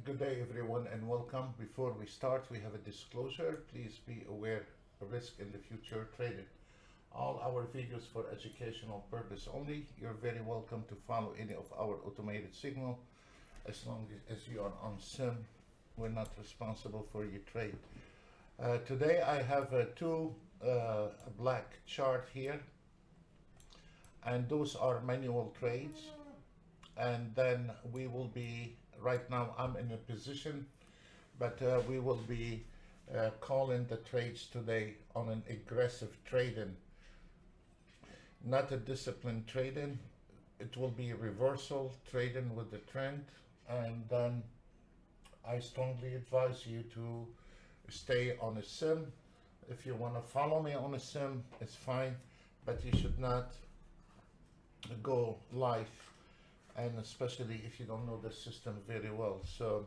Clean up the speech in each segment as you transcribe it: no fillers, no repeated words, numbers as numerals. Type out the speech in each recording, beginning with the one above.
Good day everyone and welcome. Before we start, we have a disclosure. Please be aware of risk in the future trading. All our videos for educational purpose only. You're very welcome to follow any of our automated signal as long as you are on sim. We're not responsible for your trade. Today I have two black chart here, and those are manual trades. And then we will be, right now I'm in a position, but we will be calling the trades today on an aggressive trading, not a disciplined trading. It will be a reversal trading with the trend, and then I strongly advise you to stay on a sim. If you want to follow me on a sim, it's fine, but you should not go live, and especially if you don't know the system very well. So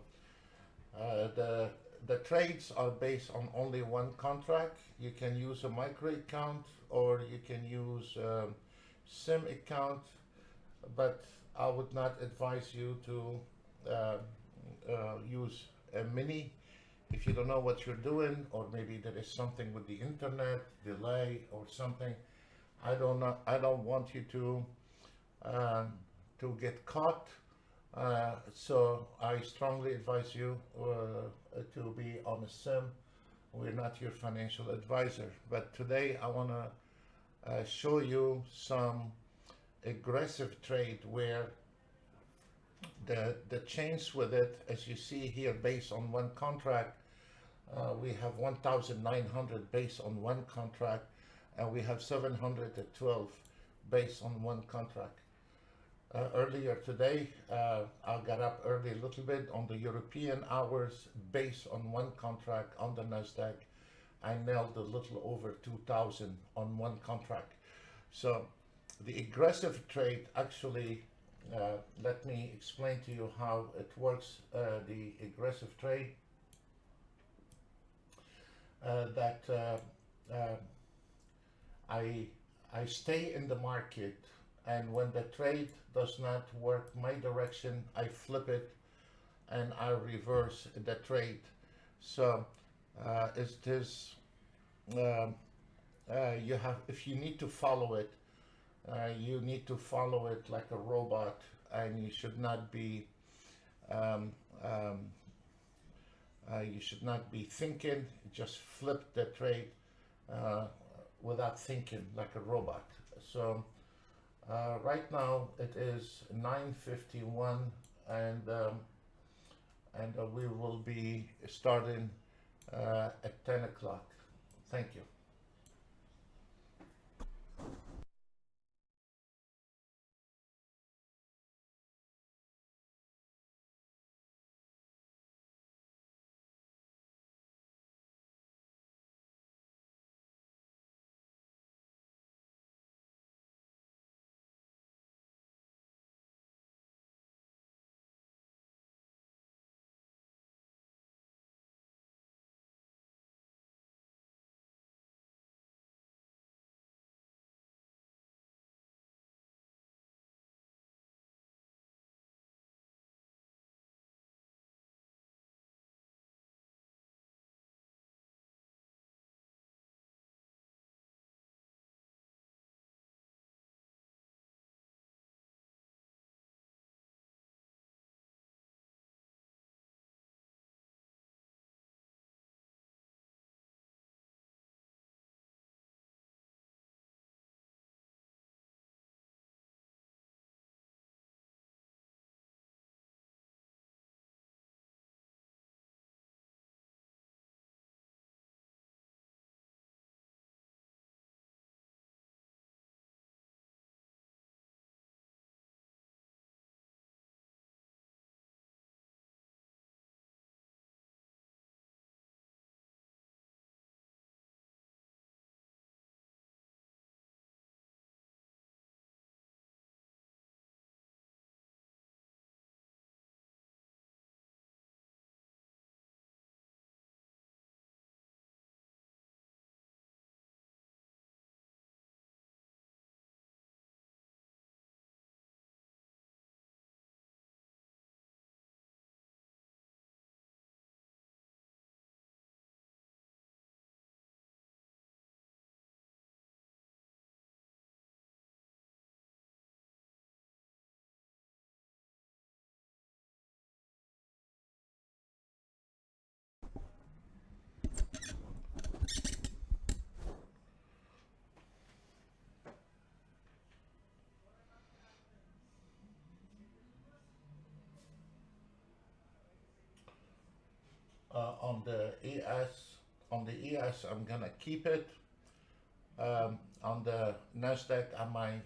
the trades are based on only one contract. You can use a micro account or you can use sim account, but I would not advise you to use a mini if you don't know what you're doing, or maybe there is something with the internet delay or something. I don't want you to get caught. So I strongly advise you to be on a sim. We're not your financial advisor, but today I want to show you some aggressive trade where the change with it, as you see here, based on one contract, we have 1,900 based on one contract, and we have 712 based on one contract. Earlier today, I got up early a little bit on the European hours based on one contract on the Nasdaq. I nailed a little over 2,000 on one contract. So the aggressive trade actually, let me explain to you how it works. The aggressive trade I stay in the market, and when the trade does not work my direction, I flip it and I reverse the trade. So it is you have, if you need to follow it, you need to follow it like a robot, and you should not be um, um, thinking. Just flip the trade without thinking, like a robot. So right now it is 9:51, and we will be starting at 10 o'clock. Thank you. On the ES, I'm gonna keep it. On the Nasdaq, I might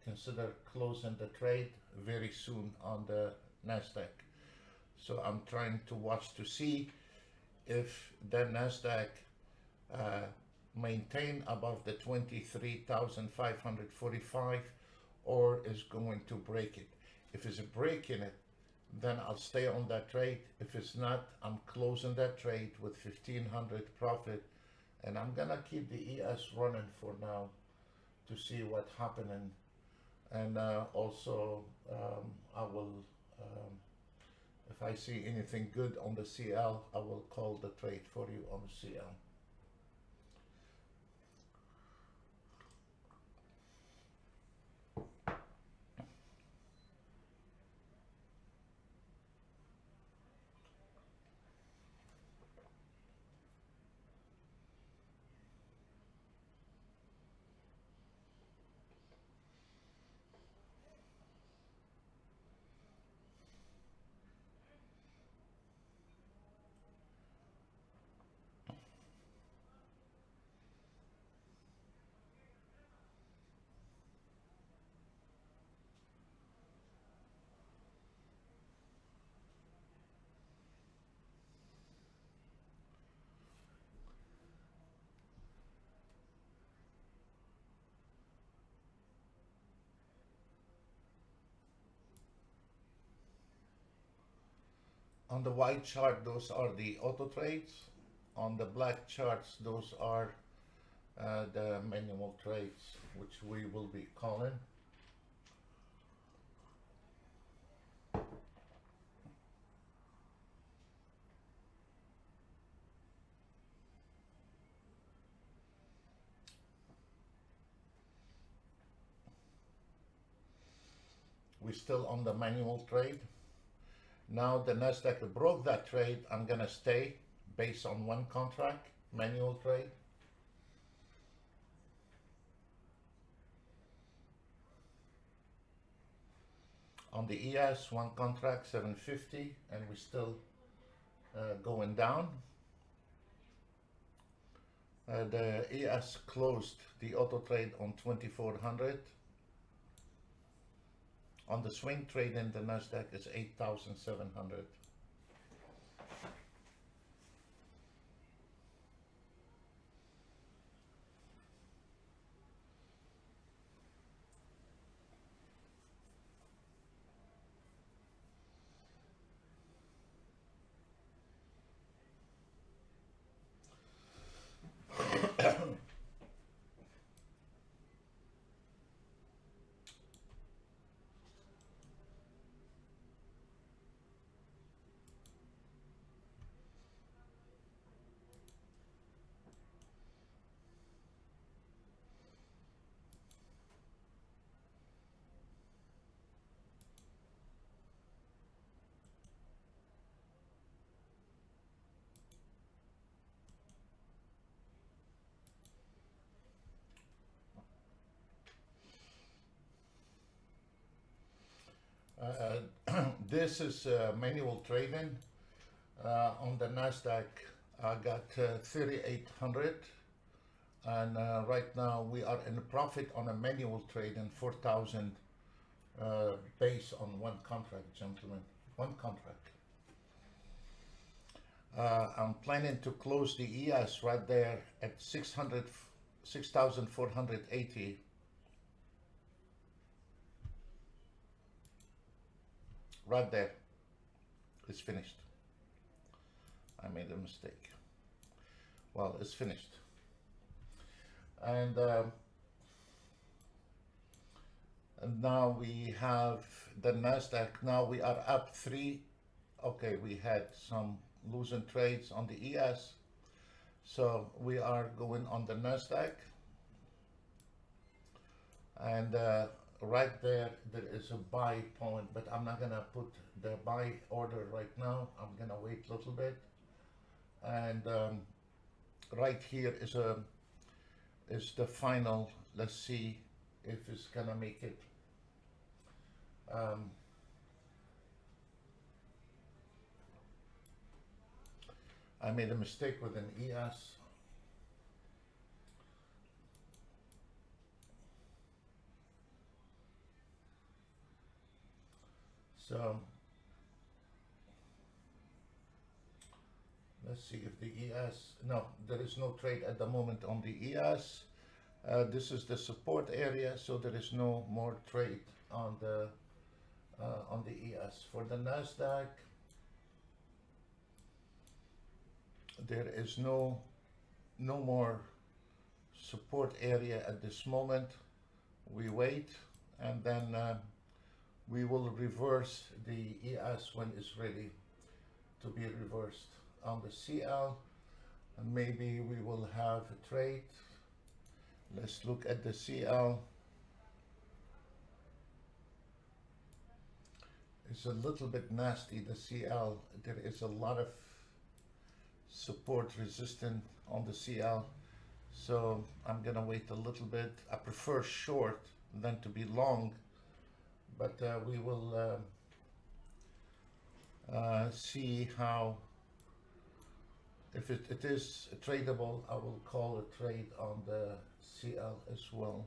consider closing the trade very soon on the Nasdaq. So I'm trying to watch to see if the Nasdaq maintain above the 23,545 or is going to break it. If it's breaking it, then I'll stay on that trade. If it's not, I'm closing that trade with 1,500 profit, and I'm gonna keep the ES running for now to see what's happening. And also I will, if I see anything good on the CL, I will call the trade for you on the CL. On the white chart, those are the auto trades. On the black charts, those are the manual trades, which we will be calling. We're still on the manual trade. Now the Nasdaq broke that trade. I'm gonna stay based on one contract, manual trade. On the ES, one contract, 750, and we're still going down. The ES closed the auto trade on 2400. On the swing trade in the Nasdaq is 8,700. This is manual trading. On the Nasdaq, I got 3,800, and right now we are in profit on a manual trade in 4,000 based on one contract, gentlemen, one contract. I'm planning to close the ES right there at 6,480. Right there. It's finished. I made a mistake. Well, it's finished. And now we have the Nasdaq. Now we are up 3. Okay, we had some losing trades on the ES. So we are going on the Nasdaq. And right there is a buy point, but I'm not gonna put the buy order right now. I'm gonna wait a little bit. And right here is the final. Let's see if it's gonna make it. I made a mistake with an ES. So let's see if the ES, no, there is no trade at the moment on the ES. This is the support area, so there is no more trade on the ES. For the Nasdaq, there is no more support area at this moment. We wait, and then we will reverse the ES when it's ready to be reversed. On the CL, and maybe we will have a trade. Let's look at the CL. It's a little bit nasty, the CL. There is a lot of support resistance on the CL, so I'm gonna wait a little bit. I prefer short than to be long, but we will see how. If it is tradable, I will call a trade on the CL as well.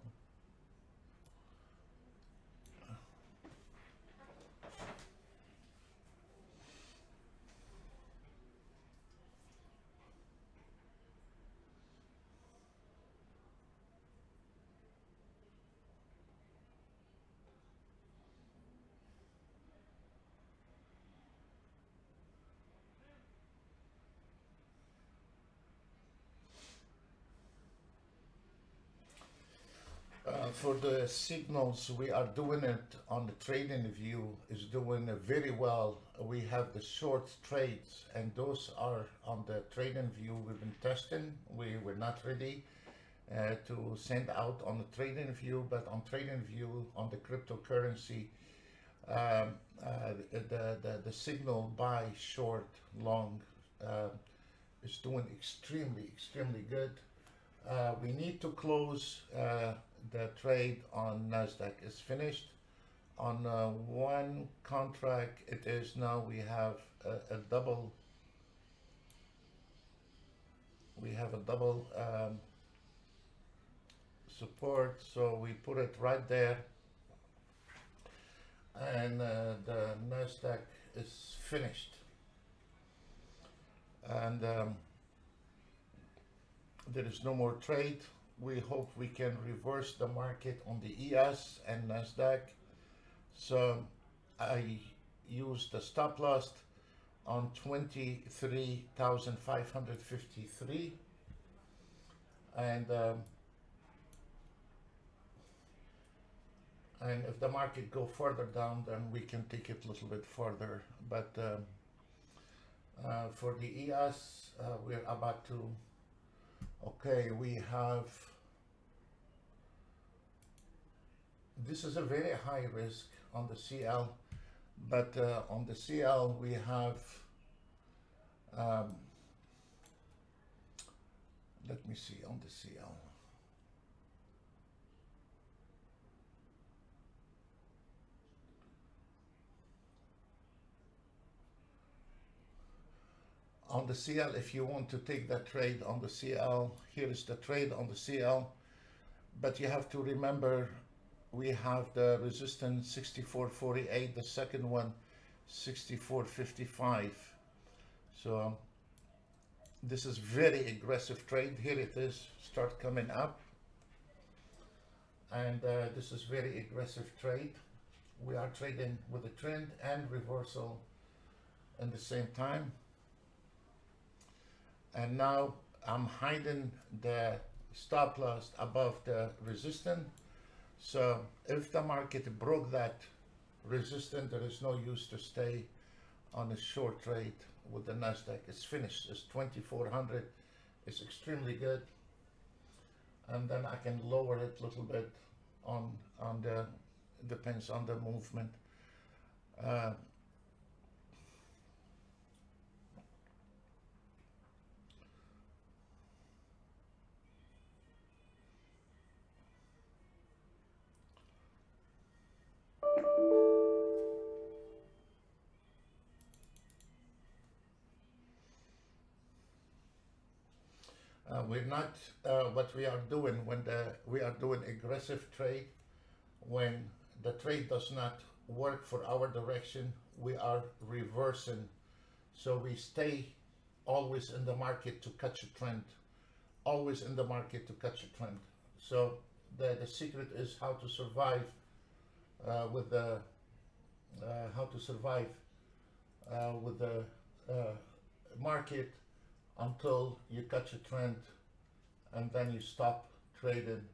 For the signals, we are doing it on the trading view, is doing very well. We have the short trades, and those are on the trading view. We've been testing. We were not ready to send out on the trading view, but on trading view on the cryptocurrency, the signal buy, short, long is doing extremely good. We need to close the trade on Nasdaq is finished. On one contract, it is now we have a double. We have a double support, so we put it right there, and the Nasdaq is finished. And there is no more trade. We hope we can reverse the market on the ES and Nasdaq. So I used the stop loss on 23,553, and if the market go further down, then we can take it a little bit further. But for the ES, we're about to. Okay, we have, this is a very high risk on the CL, but on the CL we have, let me see on the CL. On the CL, if you want to take that trade on the CL, here is the trade on the CL. But you have to remember, we have the resistance 64.48, the second one 64.55. So this is very aggressive trade. Here it is, start coming up. And this is very aggressive trade. We are trading with a trend and reversal at the same time. And now I'm hiding the stop loss above the resistance. So if the market broke that resistance, there is no use to stay on a short trade with the Nasdaq. It's finished. It's 2400. It's extremely good. And then I can lower it a little bit on the, depends on the movement. We're not what we are doing when we are doing aggressive trade. When the trade does not work for our direction, we are reversing. So we stay always in the market to catch a trend, always in the market to catch a trend. So the secret is how to survive with the market until you catch a trend, and then you stop trading.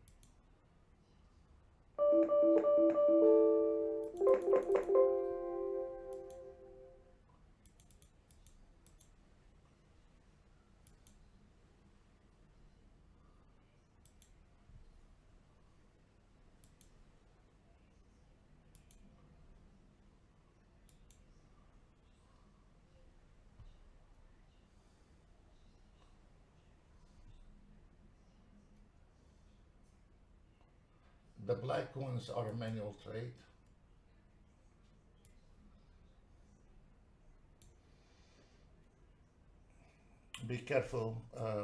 The black ones are a manual trade. Be careful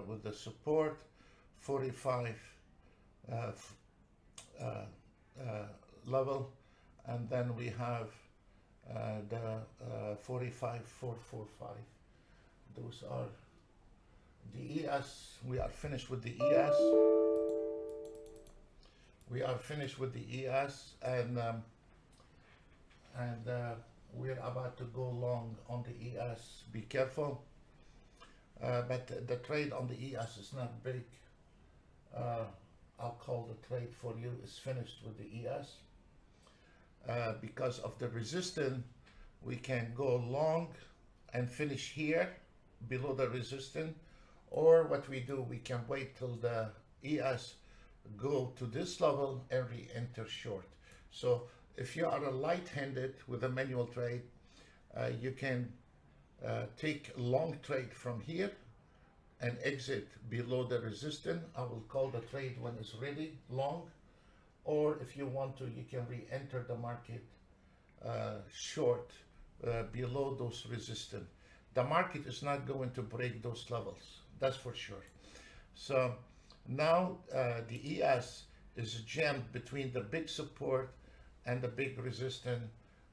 with the support, 45 level, and then we have the 45,445. Those are the ES. We are finished with the ES. We are finished with the ES, and we're about to go long on the ES. Be careful. But the trade on the ES is not big. I'll call the trade for you is finished with the ES. Because of the resistance, we can go long and finish here below the resistance, or what we do, we can wait till the ES go to this level and re-enter short. So if you are a light-handed with a manual trade, you can take a long trade from here and exit below the resistance. I will call the trade when it's ready, long. Or if you want to, you can re-enter the market short below those resistance. The market is not going to break those levels, that's for sure. So now the ES is jammed between the big support and the big resistance,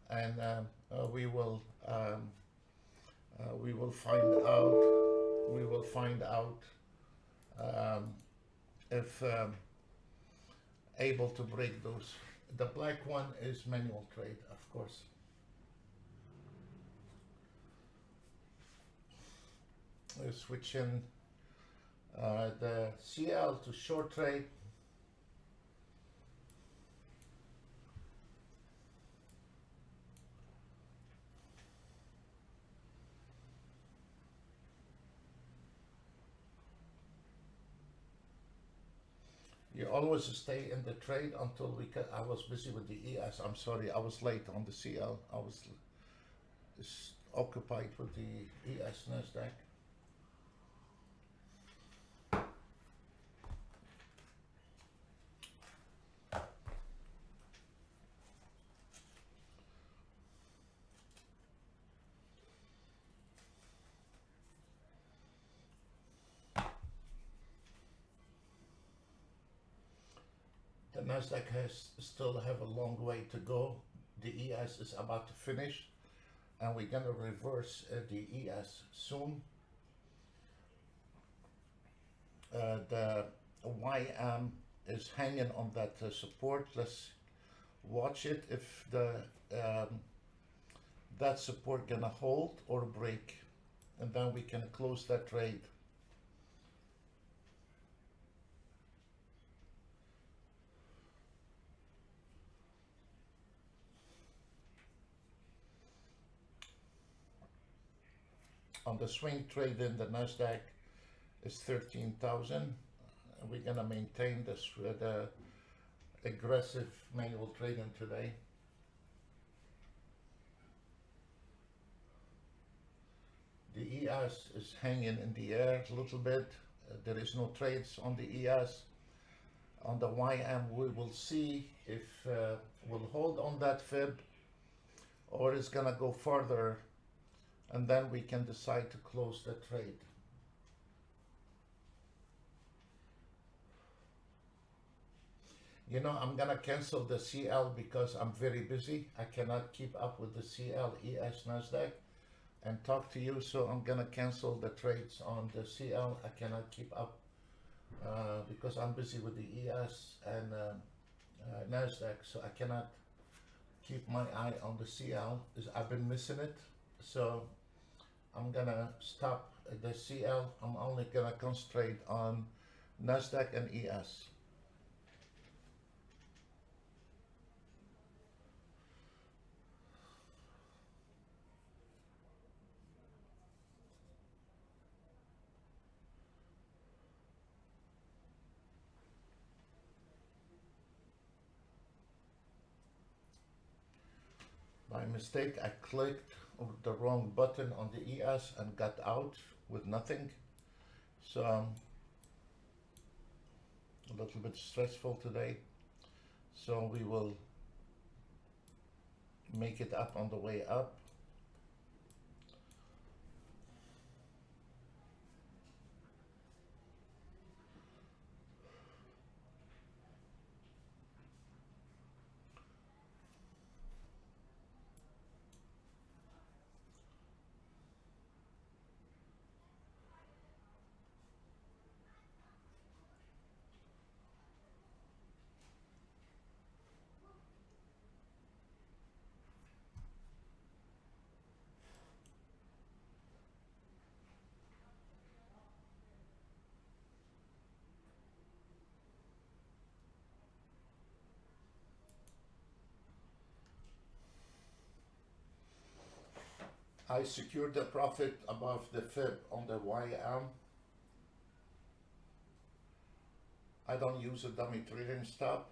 and we will find out if able to break those. The black one is manual trade, of course. We're switching the CL to short trade. You always stay in the trade until I was busy with the ES. I'm sorry, I was late on the CL. I was occupied with the ES NASDAQ. The NASDAQ still have a long way to go. The ES is about to finish, and we're gonna reverse the ES soon. The YM is hanging on that support. Let's watch it if the that support gonna hold or break, and then we can close that trade. On the swing trade in the NASDAQ is 13,000. We're gonna maintain this the aggressive manual trading today. The ES is hanging in the air a little bit. There is no trades on the ES. On the YM, we will see if we'll hold on that fib or it's gonna go further, and then we can decide to close the trade. You know, I'm gonna cancel the CL because I'm very busy. I cannot keep up with the CL, ES, Nasdaq and talk to you. So I'm gonna cancel the trades on the CL. I cannot keep up because I'm busy with the ES and Nasdaq. So I cannot keep my eye on the CL. I've been missing it. So I'm gonna stop the CL. I'm only gonna concentrate on Nasdaq and ES. By mistake, I clicked the wrong button on the ES and got out with nothing. So a little bit stressful today. So we will make it up on the way up. I secured the profit above the fib on the YM. I don't use a dummy trading stop.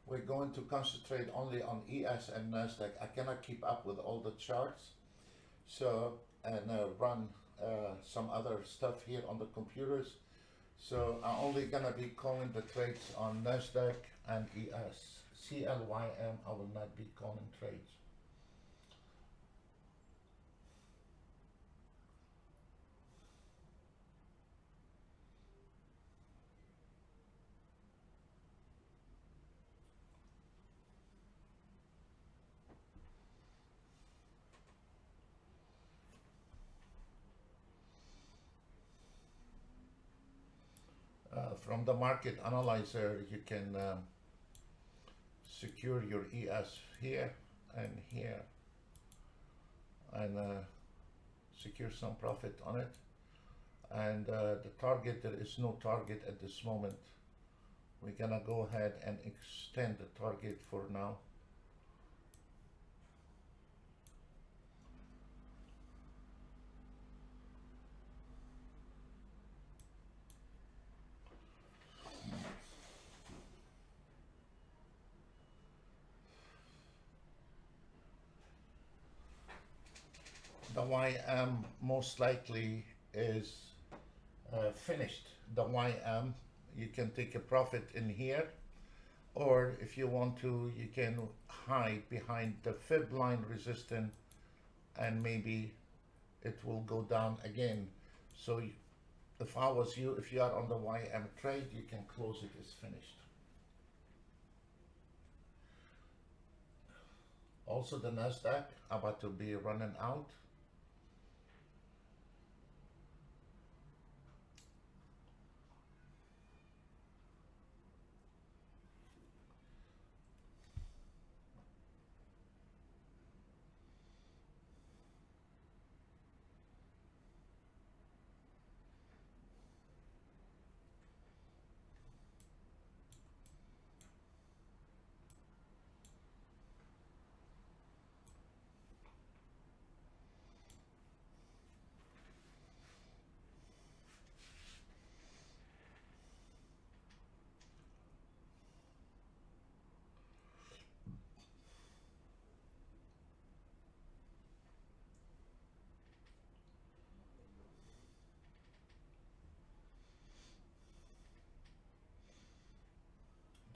We're going to concentrate only on ES and Nasdaq. I cannot keep up with all the charts. So, and run some other stuff here on the computers. So I'm only gonna be calling the trades on Nasdaq and ES. CLYM, I will not be calling trades. From the market analyzer, you can secure your ES here and here and secure some profit on it. And the target, there is no target at this moment. We're gonna go ahead and extend the target for now. The YM most likely is finished. The YM, you can take a profit in here, or if you want to, you can hide behind the fib line resistance and maybe it will go down again. So if I was you, if you are on the YM trade, you can close it as finished. Also the Nasdaq about to be running out.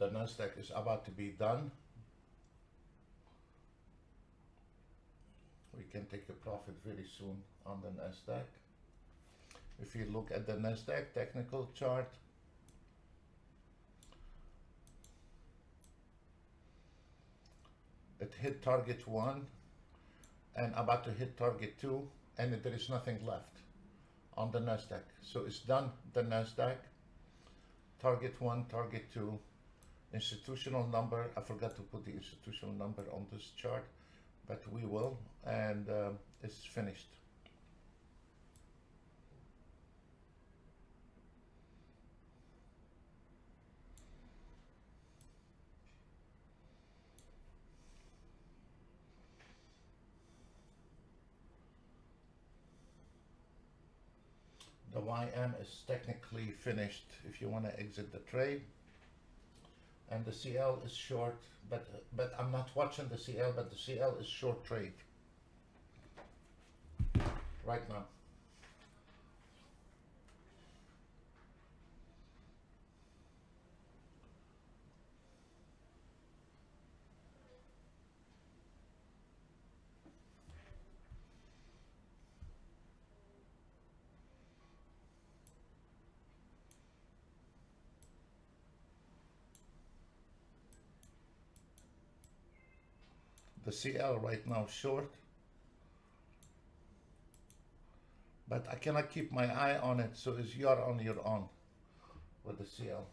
the Nasdaq is about to be done. We can take a profit very soon on the Nasdaq. If you look at the Nasdaq technical chart, it hit target 1 and about to hit target 2, and there is nothing left on the Nasdaq. So it's done, the Nasdaq. Target 1, target 2, institutional number. I forgot to put the institutional number on this chart, but we will, and it's finished. The YM is technically finished if you want to exit the trade. And the CL is short, but I'm not watching the CL, but the CL is short trade right now. The CL right now short, but I cannot keep my eye on it, so as you are on your own with the CL.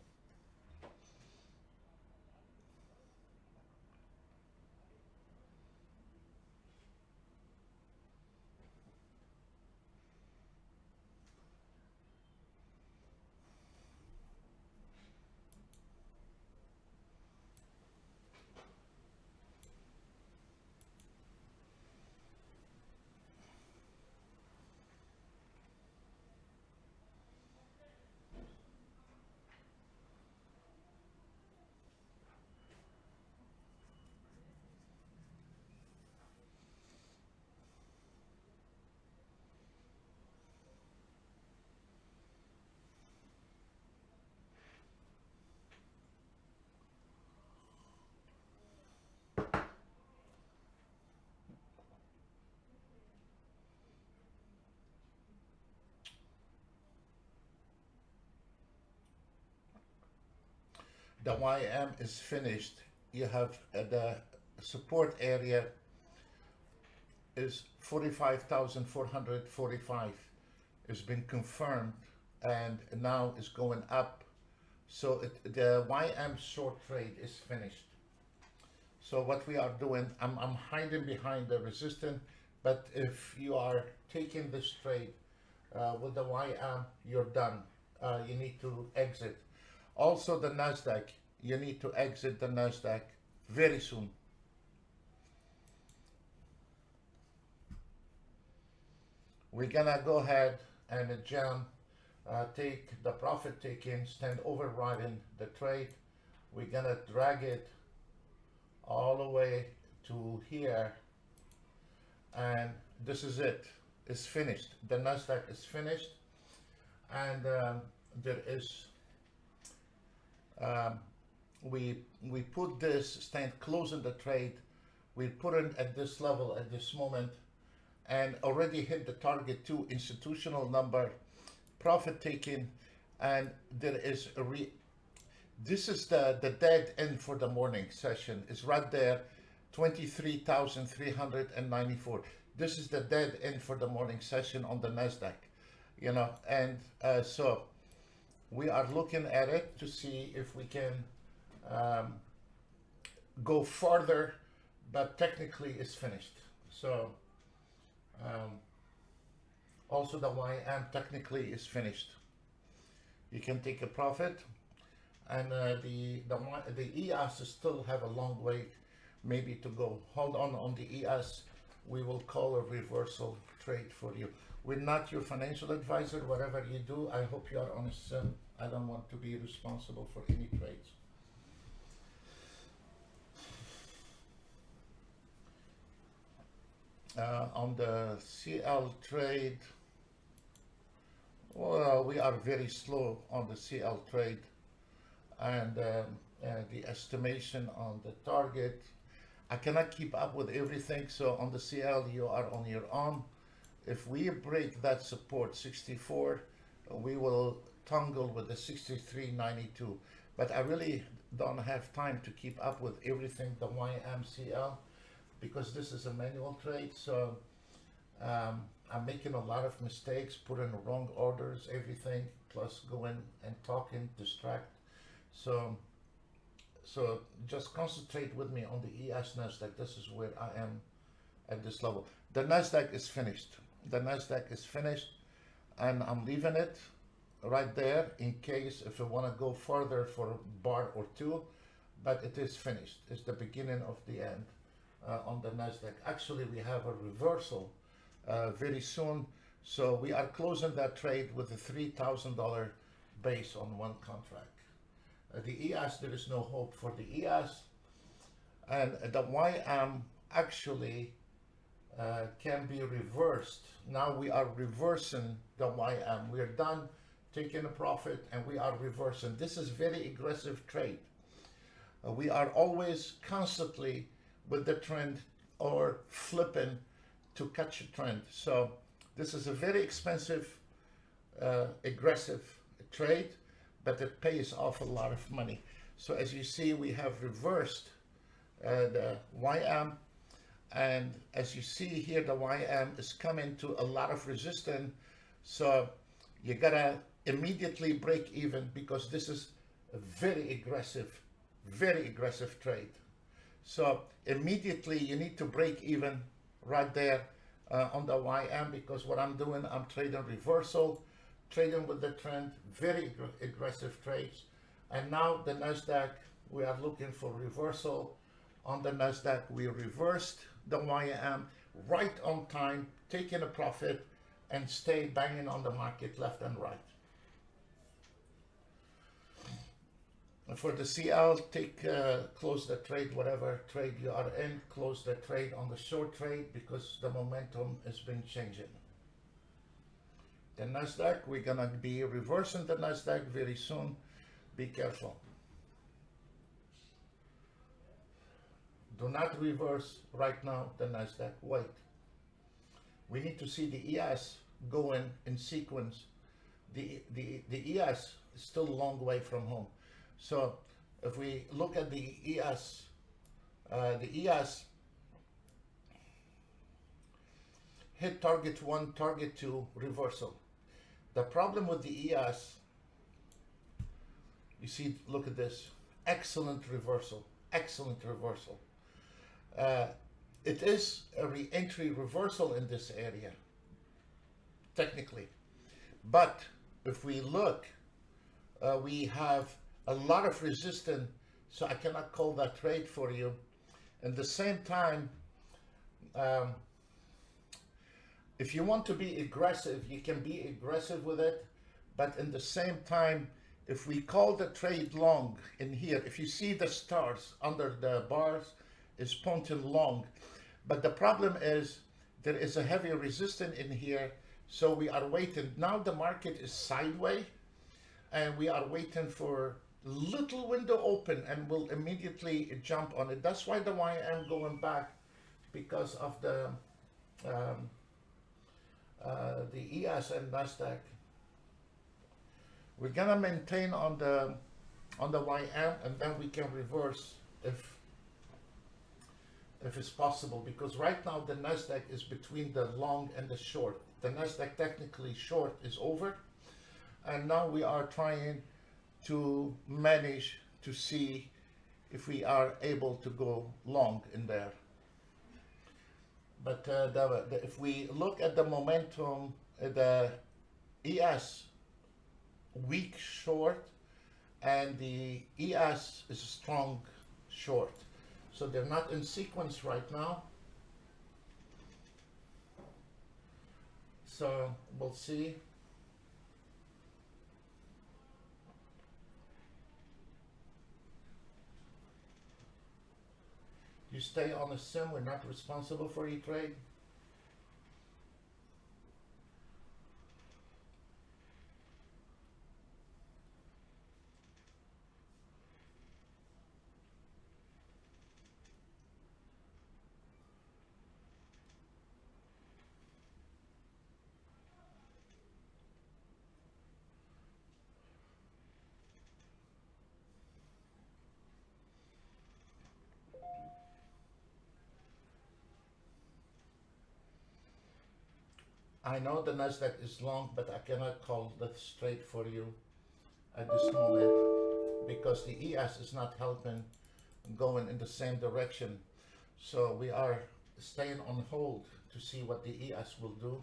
The YM is finished. You have the support area is 45,445. It's been confirmed and now is going up. So the YM short trade is finished. So what we are doing, I'm hiding behind the resistance, but if you are taking this trade with the YM, you're done. You need to exit. Also the Nasdaq, you need to exit the Nasdaq very soon. We're gonna go ahead and jam, take the profit taking, stand overriding the trade. We're gonna drag it all the way to here, and this is it. It's finished. The Nasdaq is finished, and there is we put this stand closing the trade. We put it at this level at this moment, and already hit the target 2 institutional number, profit taking, and there is a this is the dead end for the morning session. It's right there, 23,394. This is the dead end for the morning session on the Nasdaq, you know, and so we are looking at it to see if we can go further, but technically it's finished. So also the YM technically is finished. You can take a profit, and the ES still have a long way maybe to go. Hold on the ES. We will call a reversal trade for you. We're not your financial advisor. Whatever you do, I hope you are honest. I don't want to be responsible for any trades. On the CL trade, well, we are very slow on the CL trade, and the estimation on the target. I cannot keep up with everything, so on the CL you are on your own. If we break that support 64, we will tangle with the 63.92. But I really don't have time to keep up with everything, the YMCL, because this is a manual trade. So I'm making a lot of mistakes, putting wrong orders, everything, plus going and talking, distract. So just concentrate with me on the ES Nasdaq. This is where I am at this level. The Nasdaq is finished. The Nasdaq is finished, and I'm leaving it right there in case if I want to go further for a bar or two, but it is finished. It's the beginning of the end on the Nasdaq. Actually, we have a reversal very soon, so we are closing that trade with a $3,000 base on one contract. The ES, there is no hope for the ES, and the YM actually can be reversed. Now we are reversing the YM. We are done taking a profit and we are reversing. This is very aggressive trade. We are always constantly with the trend or flipping to catch a trend. So this is a very expensive, aggressive trade, but it pays off a lot of money. So as you see, we have reversed the YM. And as you see here, the YM is coming to a lot of resistance. So you gotta immediately break even, because this is a very aggressive trade. So immediately you need to break even right there on the YM, because what I'm doing, I'm trading reversal, trading with the trend, very aggressive trades. And now the Nasdaq, we are looking for reversal. On the Nasdaq, we reversed the YM right on time, taking a profit and stay banging on the market left and right. For the CL, close the trade, whatever trade you are in, close the trade on the short trade, because the momentum has been changing. The Nasdaq, we're gonna be reversing the Nasdaq very soon. Be careful. Do not reverse right now the Nasdaq. Wait. We need to see the ES going in sequence. The ES is still a long way from home. So if we look at the ES hit target 1, target 2, reversal. The problem with the ES, you see, look at this, excellent reversal, excellent reversal. It is a re-entry reversal in this area, technically. But if we look, we have a lot of resistance, so I cannot call that trade for you. At the same time, if you want to be aggressive, you can be aggressive with it, but in the same time, if we call the trade long in here, if you see the stars under the bars, is pointing long, but the problem is there is a heavy resistance in here, so we are waiting. Now the market is sideways, and we are waiting for little window open, and we'll immediately jump on it. That's why the YM going back, because of the ES and Nasdaq. We're gonna maintain on the YM, and then we can reverse if it's possible, because right now the Nasdaq is between the long and the short. The Nasdaq technically short is over, and now we are trying to manage to see if we are able to go long in there. But if we look at the momentum, the ES weak short, and the ES is a strong short. So they're not in sequence right now. So we'll see. You stay on a sim, we're not responsible for your trade. I know the Nasdaq is long, but I cannot call that straight for you at this moment because the ES is not helping going in the same direction. So we are staying on hold to see what the ES will do.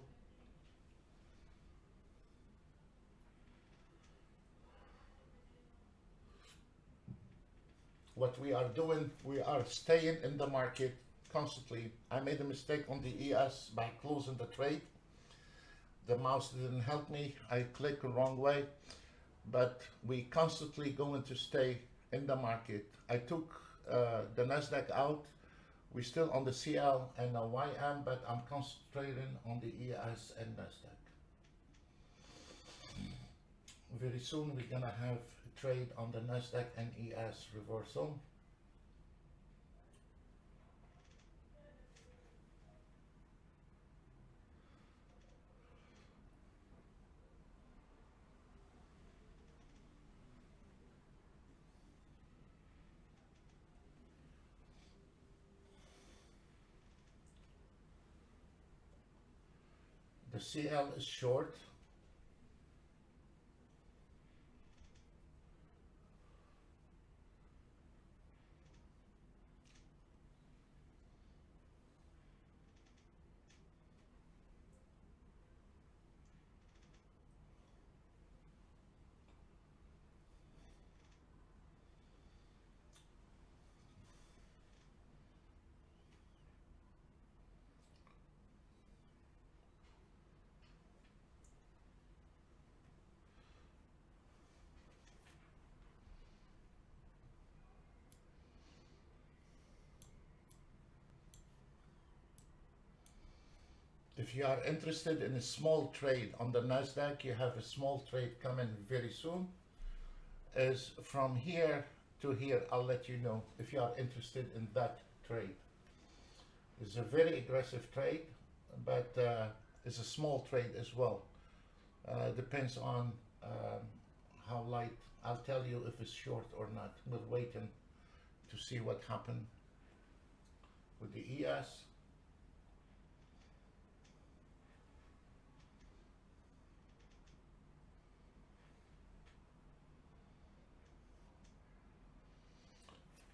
What we are doing, we are staying in the market constantly. I made a mistake on the ES by closing the trade. The mouse didn't help me. I clicked the wrong way, but we constantly going to stay in the market. I took the Nasdaq out. We're still on the CL and the YM, but I'm concentrating on the ES and Nasdaq. Very soon we're gonna have a trade on the Nasdaq and ES reversal. The CL is short. If you are interested in a small trade on the Nasdaq, you have a small trade coming very soon. Is from here to here, I'll let you know if you are interested in that trade. It's a very aggressive trade, but it's a small trade as well. Depends on how light. I'll tell you if it's short or not. We're waiting to see what happened with the ES.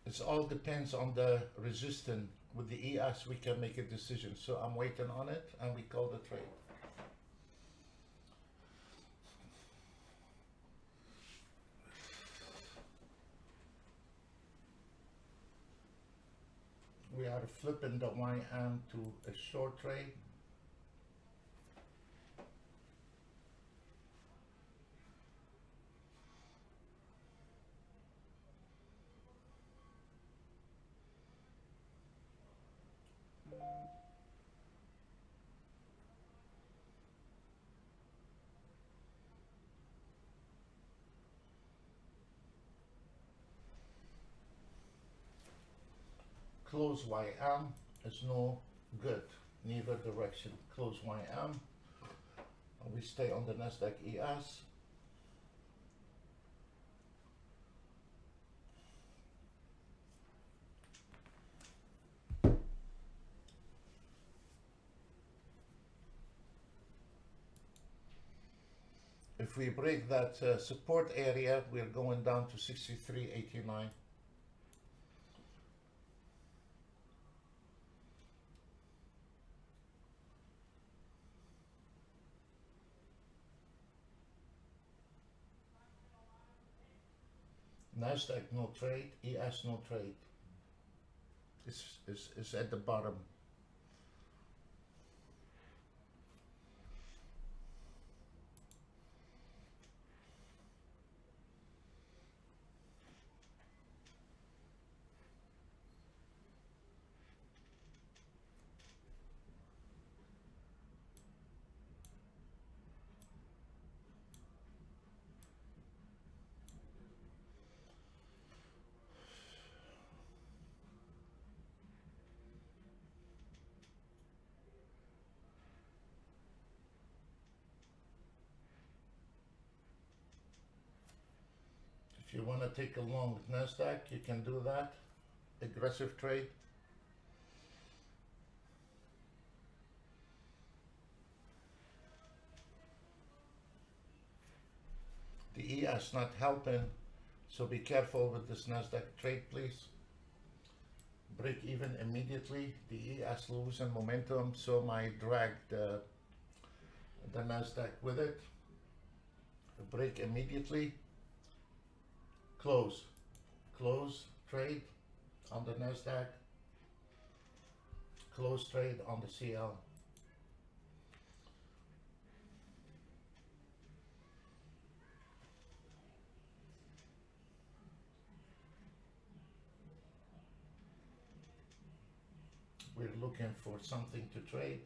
It all depends on the resistance. With the ES, we can make a decision. So I'm waiting on it, and we call the trade. We are flipping the YM to a short trade. Close YM is no good, neither direction. Close YM. We stay on the Nasdaq ES. If we break that support area, we're going down to 63.89. Nasdaq no trade, ES no trade. It's at the bottom. If you want to take a long Nasdaq, you can do that. Aggressive trade. ES not helping, so be careful with this Nasdaq trade, please. Break even immediately. The ES losing momentum, so might drag the Nasdaq with it. Break immediately. Close trade on the Nasdaq. Close trade on the CL. We're looking for something to trade.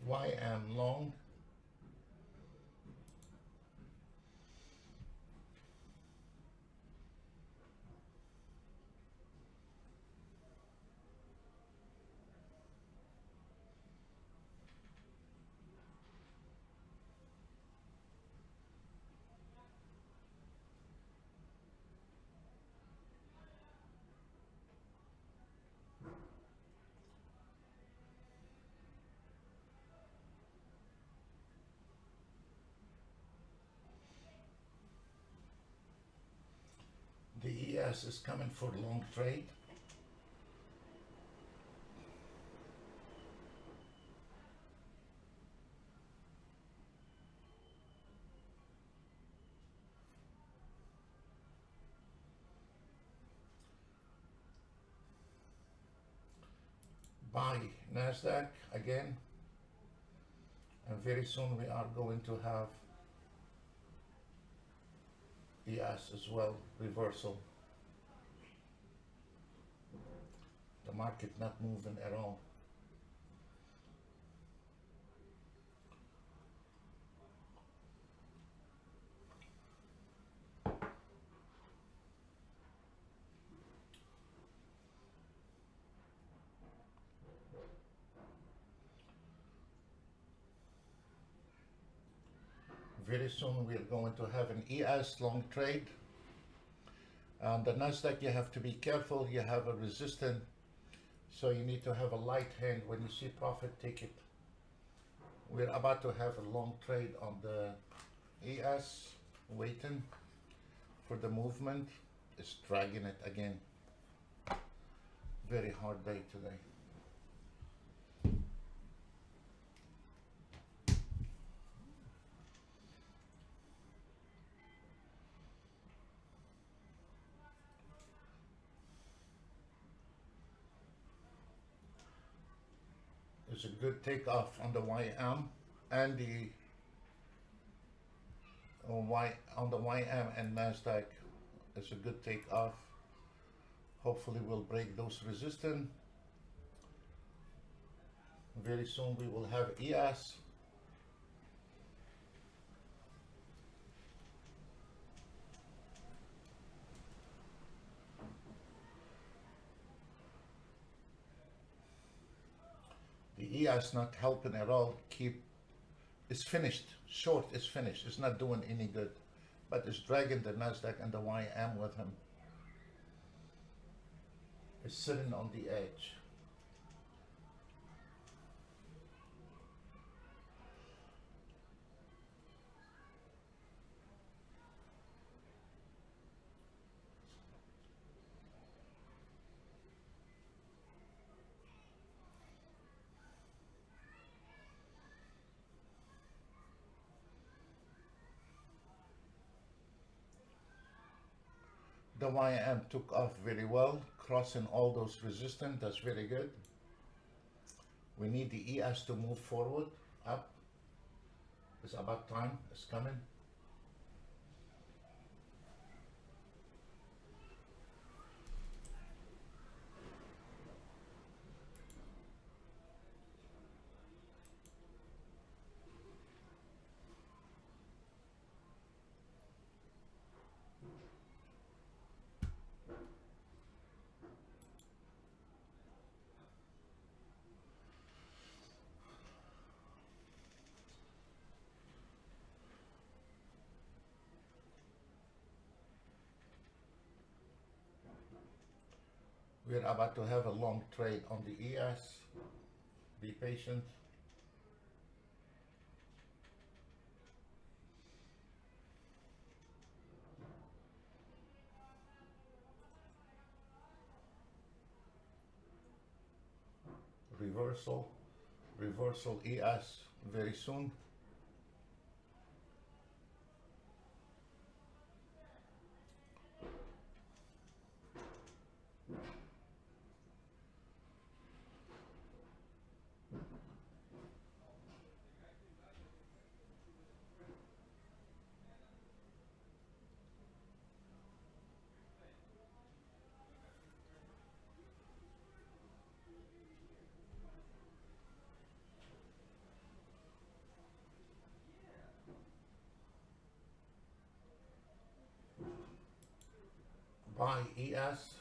YM long. The ES is coming for long trade. Buy Nasdaq again, and very soon we are going to have ES as well, reversal. The market not moving at all. Very soon we are going to have an ES long trade. And the Nasdaq, you have to be careful. You have a resistance, so you need to have a light hand. When you see profit, take it. We're about to have a long trade on the ES, waiting for the movement. It's dragging it again. Very hard day today. It's a good takeoff on the YM and the on the YM and Nasdaq. It's a good takeoff. Hopefully we'll break those resistance. Very soon we will have ES. The ES not helping at all. It's finished. Short is finished. It's not doing any good, but it's dragging the Nasdaq and the YM with him. It's sitting on the edge. The YM took off very well, crossing all those resistance. That's very good. We need the ES to move forward, up. It's about time. It's coming. We're about to have a long trade on the ES. Be patient. Reversal, reversal ES very soon. Buy ES.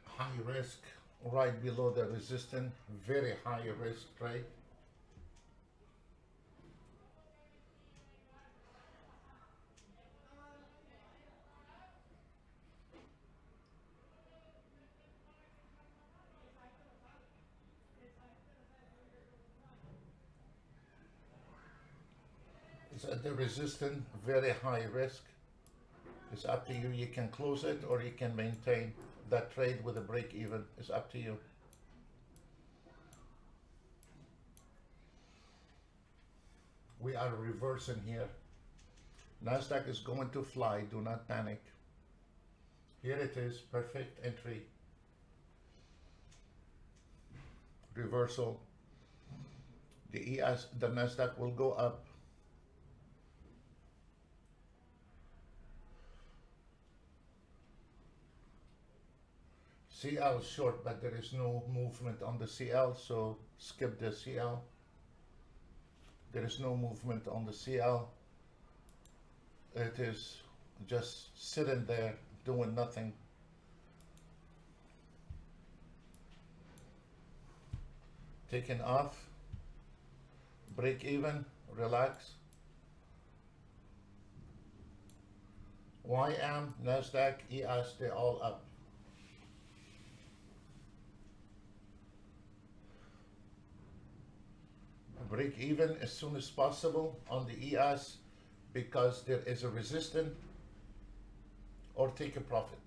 High risk right below the resistance. Very high risk trade. It's at the resistance, very high risk. It's up to you. You can close it or you can maintain that trade with a break even. It's up to you. We are reversing here. Nasdaq is going to fly. Do not panic. Here it is. Perfect entry. Reversal. The Nasdaq will go up. CL short, but there is no movement on the CL, so skip the CL. There is no movement on the CL. It is just sitting there doing nothing. Taking off, break even, relax. YM, Nasdaq, ES, they're all up. Break even as soon as possible on the ES because there is a resistance, or take a profit.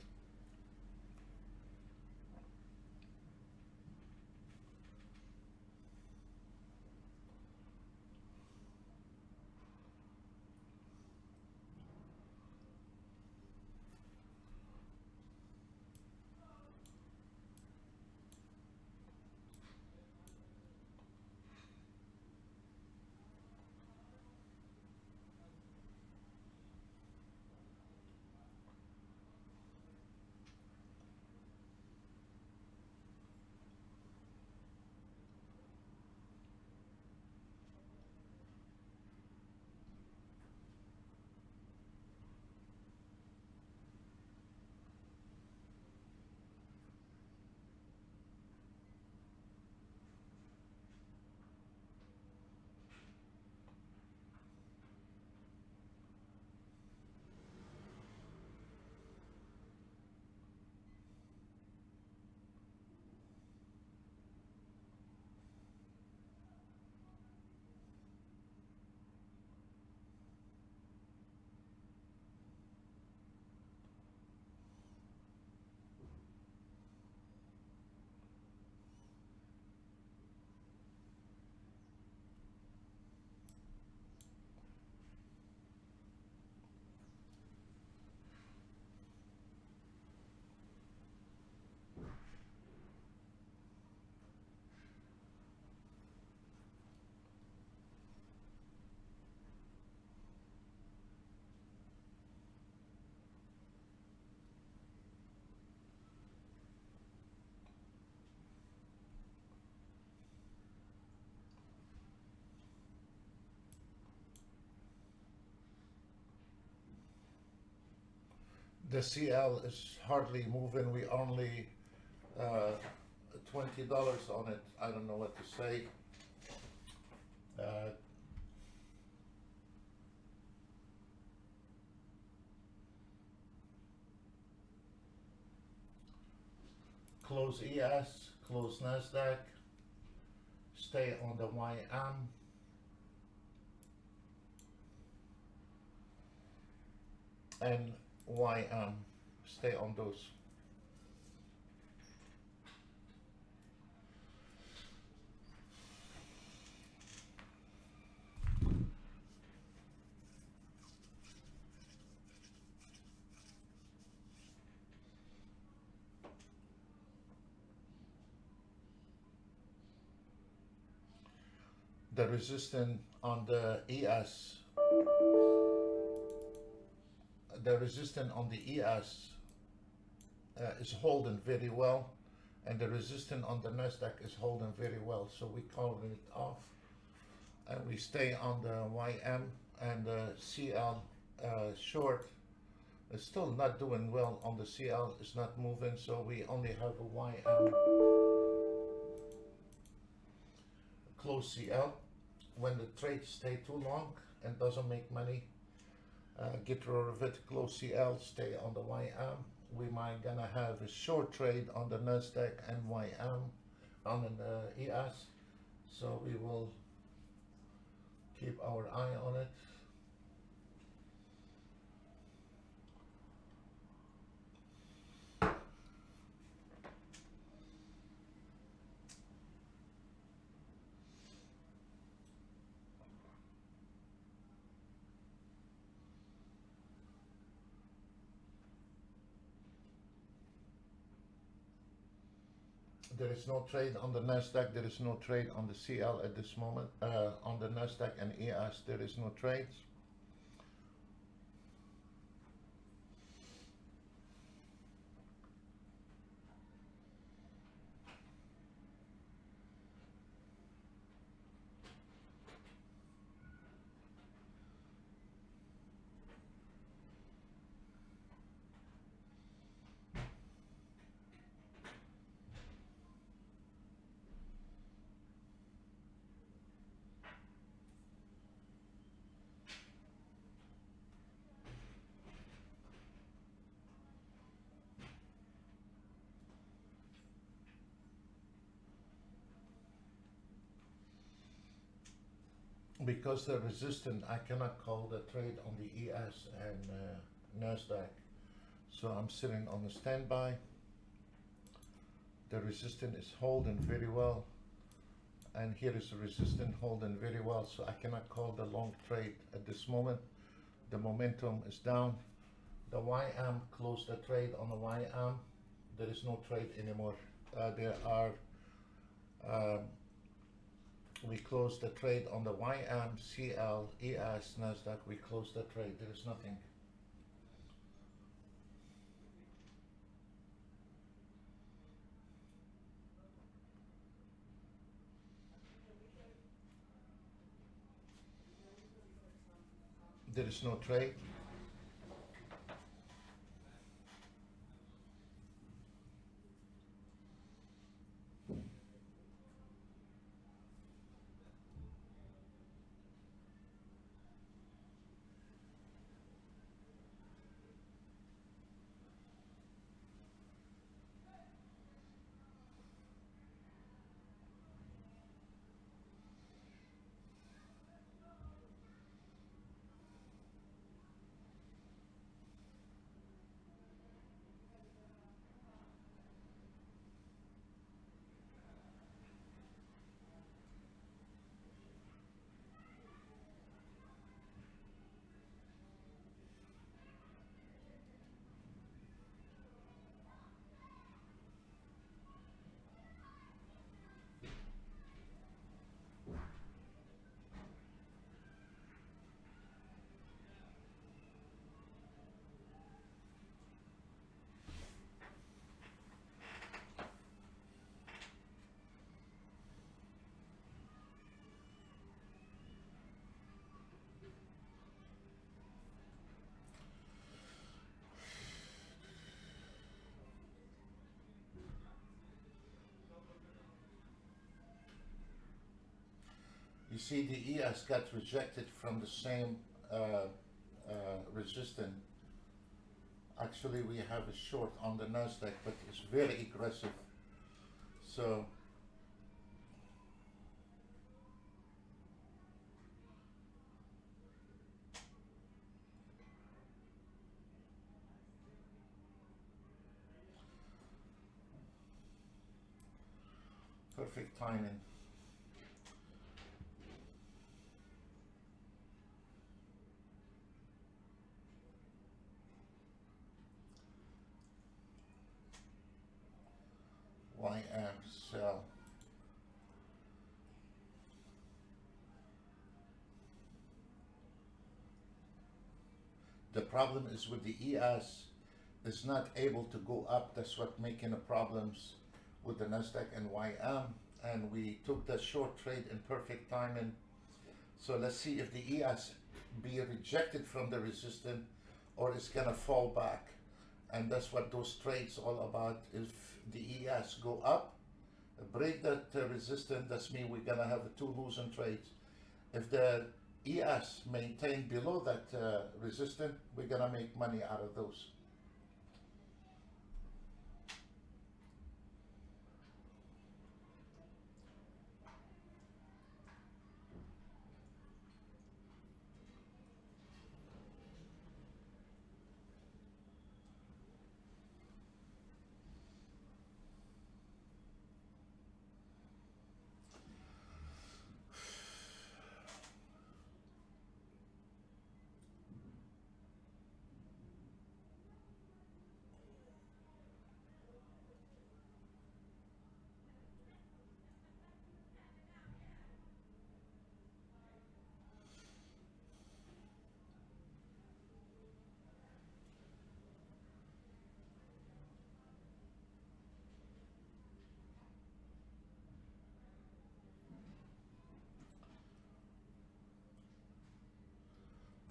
The CL is hardly moving. We only $20 on it. I don't know what to say. close ES, close NASDAQ, stay on the YM, and YM, stay on those. The resistance on the ES, is holding very well, and the resistance on the Nasdaq is holding very well. So we call it off, and we stay on the YM, and the CL short is still not doing well on the CL. It's not moving, so we only have a YM close CL. When the trade stay too long and doesn't make money, get rid of it, close CL, stay on the YM. We might gonna have a short trade on the Nasdaq and YM on the ES, so we will keep our eye on it. There is no trade on the Nasdaq, there is no trade on the CL at this moment. On the Nasdaq and ES, there is no trades. Because the resistance, I cannot call the trade on the ES and Nasdaq. So I'm sitting on the standby. The resistance is holding very well. And here is the resistance holding very well. So I cannot call the long trade at this moment. The momentum is down. The YM closed the trade on the YM. There is no trade anymore. We closed the trade on the YM, CL, ES, Nasdaq. We closed the trade. There is nothing. There is no trade. You see, the ES got rejected from the same resistance. Actually, we have a short on the Nasdaq, but it's very aggressive. So perfect timing. YM sell. The problem is with the ES, it's not able to go up. That's what making the problems with the Nasdaq and YM. And we took the short trade in perfect timing. So let's see if the ES be rejected from the resistance or it's gonna fall back. And that's what those trades all about. If the ES go up, break that resistance, that's mean we're gonna have two losing trades. If the ES maintain below that resistance, we're gonna make money out of those.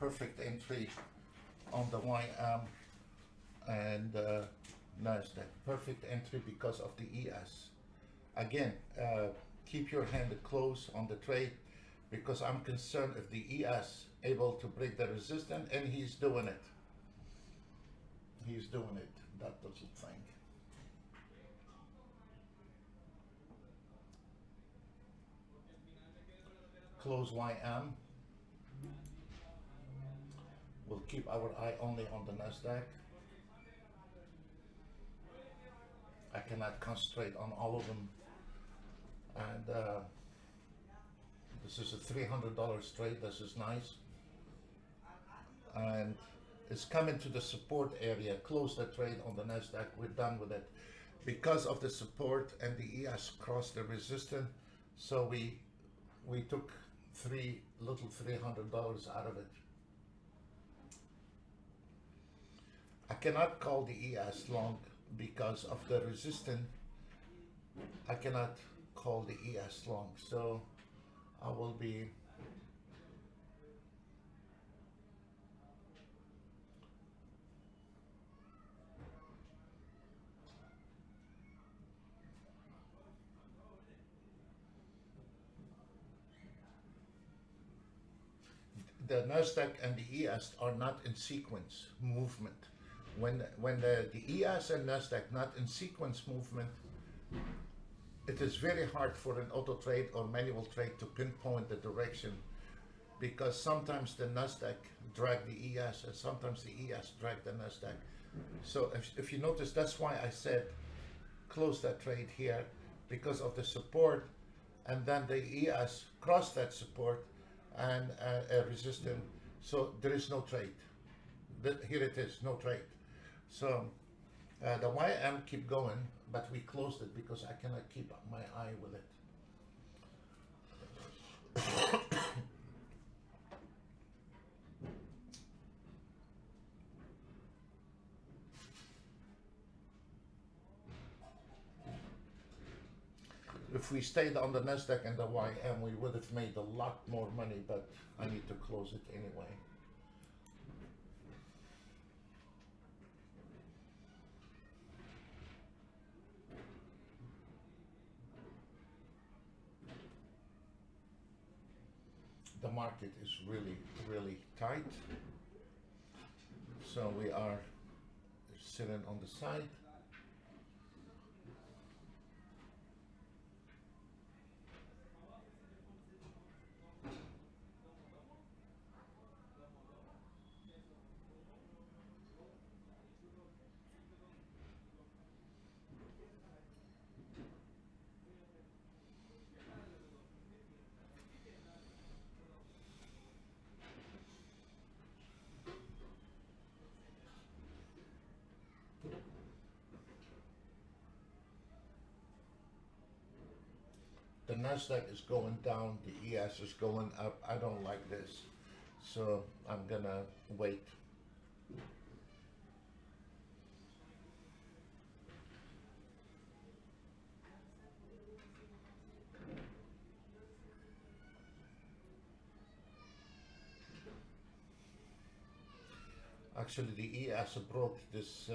Perfect entry on the YM and Nasdaq. Perfect entry because of the ES. Again, keep your hand closed on the trade because I'm concerned if the ES able to break the resistance, and he's doing it. He's doing it, that little thing. Close YM. We'll keep our eye only on the Nasdaq. I cannot concentrate on all of them. And this is a $300 trade. This is nice. And it's coming to the support area. Close the trade on the Nasdaq. We're done with it. Because of the support and the ES crossed the resistance, so we took $300 out of it. I cannot call the ES long because of the resistance. I cannot call the ES long, so I will be the Nasdaq and the ES are not in sequence movement. When the ES and Nasdaq not in sequence movement, it is very hard for an auto trade or manual trade to pinpoint the direction, because sometimes the Nasdaq drag the ES and sometimes the ES drag the Nasdaq. So if you notice, that's why I said close that trade here, because of the support, and then the ES cross that support and resistance. So there is no trade. Here it is, no trade. So the YM keep going, but we closed it because I cannot keep my eye with it. If we stayed on the Nasdaq and the YM, we would have made a lot more money, but I need to close it anyway. The market is really, really tight. So we are sitting on the side. Nasdaq is going down, the ES is going up. I don't like this, so I'm gonna wait. Actually, the ES broke this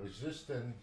resistance.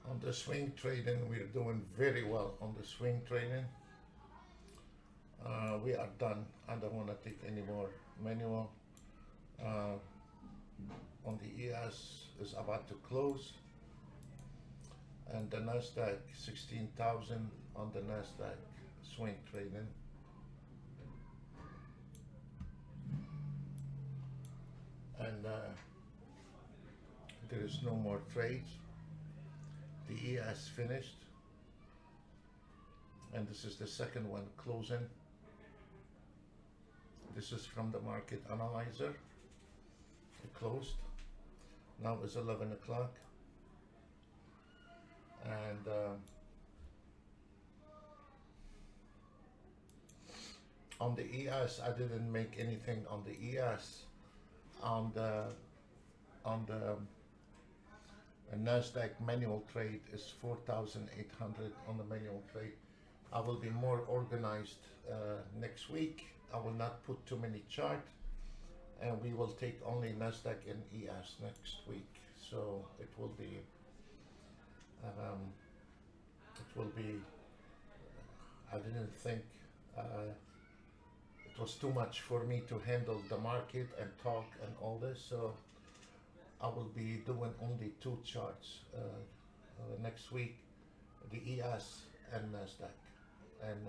On the swing trading, we're doing very well on the swing trading. We are done. I don't want to take any more manual. On the ES is about to close, and the Nasdaq 16,000 on the Nasdaq swing trading. And there is no more trades. The ES finished, and this is the second one closing. This is from the market analyzer. It closed. Now it's 11 o'clock, and on the ES, I didn't make anything on the ES. On the Nasdaq manual trade is 4,800 on the manual trade. I will be more organized next week. I will not put too many charts, and we will take only Nasdaq and ES next week. So it will be I didn't think it was too much for me to handle the market and talk and all this, so I will be doing only two charts next week, the ES and Nasdaq. And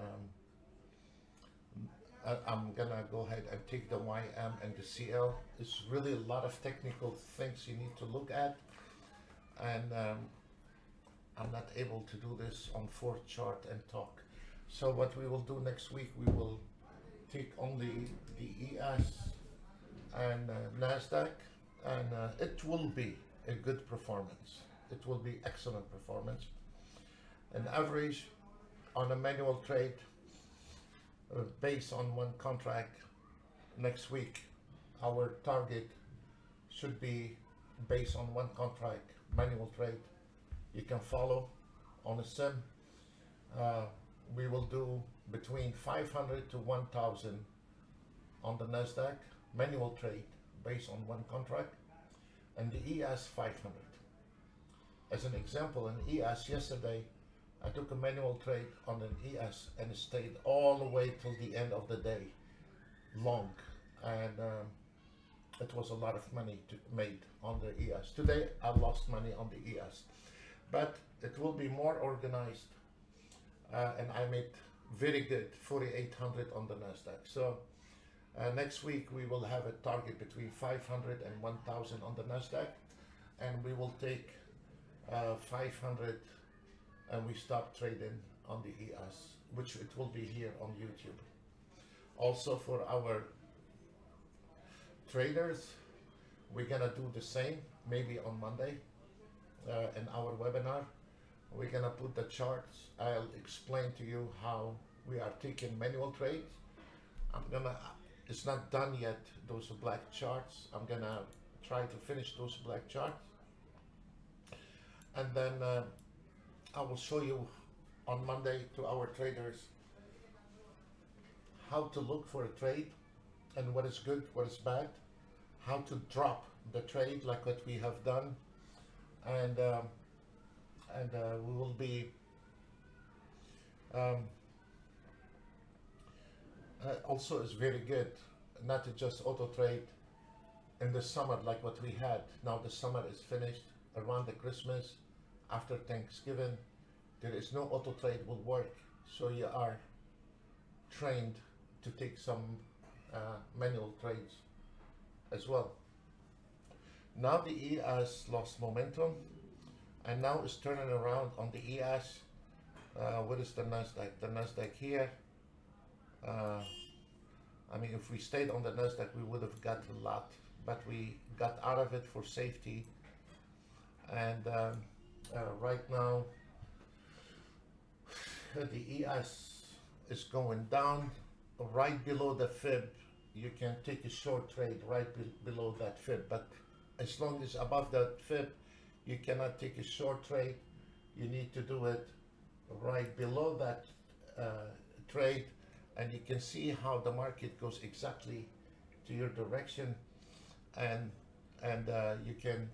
I'm gonna go ahead and take the YM and the CL. It's really a lot of technical things you need to look at, and I'm not able to do this on 4 chart and talk. So what we will do next week, we will take only the ES and Nasdaq, and it will be a good performance. It will be excellent performance. An average on a manual trade based on one contract next week, our target should be based on one contract manual trade. You can follow on a sim. We will do between 500 to 1,000 on the Nasdaq manual trade based on one contract, and the ES 500. As an example, in ES yesterday, I took a manual trade on an ES and it stayed all the way till the end of the day, long, and it was a lot of money made on the ES. Today I lost money on the ES, but it will be more organized, and I made very good 4,800 on the Nasdaq. So next week we will have a target between 500 and 1,000 on the Nasdaq, and we will take 500 and we stop trading on the ES, which it will be here on YouTube. Also for our traders, we're gonna do the same, maybe on Monday in our webinar. We're gonna put the charts. I'll explain to you how we are taking manual trades. It's not done yet, those black charts. I'm gonna try to finish those black charts. And then I will show you on Monday to our traders how to look for a trade and what is good, what is bad, how to drop the trade like what we have done, and we will be also is very good not to just auto trade in the summer like what we had. Now the summer is finished, around the Christmas, after Thanksgiving, there is no auto trade will work, so you are trained to take some manual trades as well. Now the ES lost momentum and now it's turning around on the ES. What is the Nasdaq? The Nasdaq here. I mean, if we stayed on the Nasdaq, we would have got a lot, but we got out of it for safety. And right now, the ES is going down right below the fib. You can take a short trade right below that fib, but as long as above that fib, you cannot take a short trade. You need to do it right below that trade, and you can see how the market goes exactly to your direction, and you can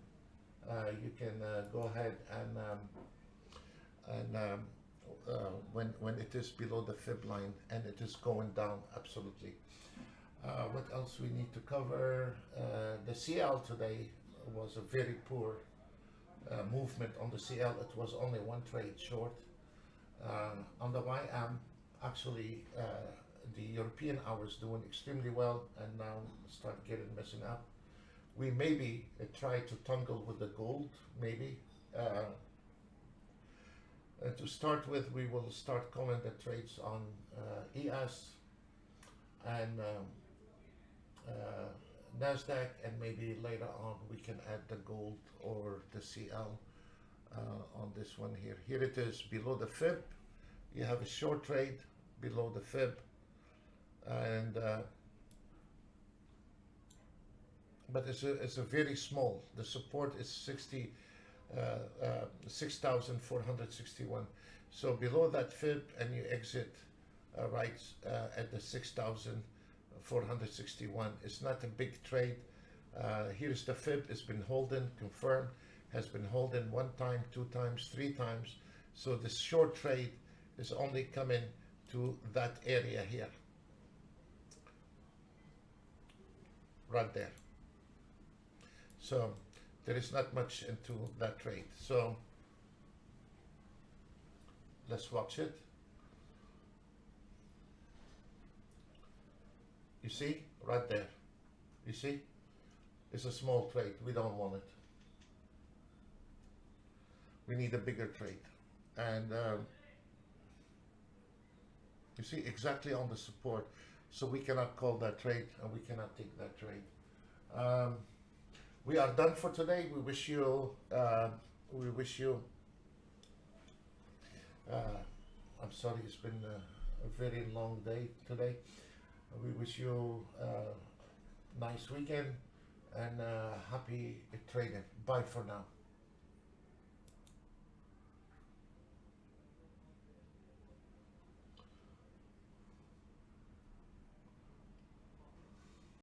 go ahead and when it is below the fib line and it is going down, absolutely. What else we need to cover? The CL today was a very poor movement on the CL. It was only one trade short. On the YM, actually, the European hours doing extremely well, and now start getting messing up. We maybe try to tangle with the gold, maybe. To start with, we will start calling the trades on ES and Nasdaq, and maybe later on we can add the gold or the CL on this one here. Here it is below the fib. You have a short trade below the fib, and but it's a very small. The support is 6,461. So below that fib, and you exit right at the 6,461. It's not a big trade. Here's the fib. It's been holding, confirmed, has been holding 1 time, 2 times, 3 times. So this short trade is only coming to that area here, right there. So there is not much into that trade. So let's watch it. You see, right there. You see, it's a small trade. We don't want it. We need a bigger trade. And you see, exactly on the support. So we cannot call that trade, and we cannot take that trade. We are done for today. We wish you, I'm sorry, it's been a very long day today. We wish you a nice weekend and happy trading. Bye for now.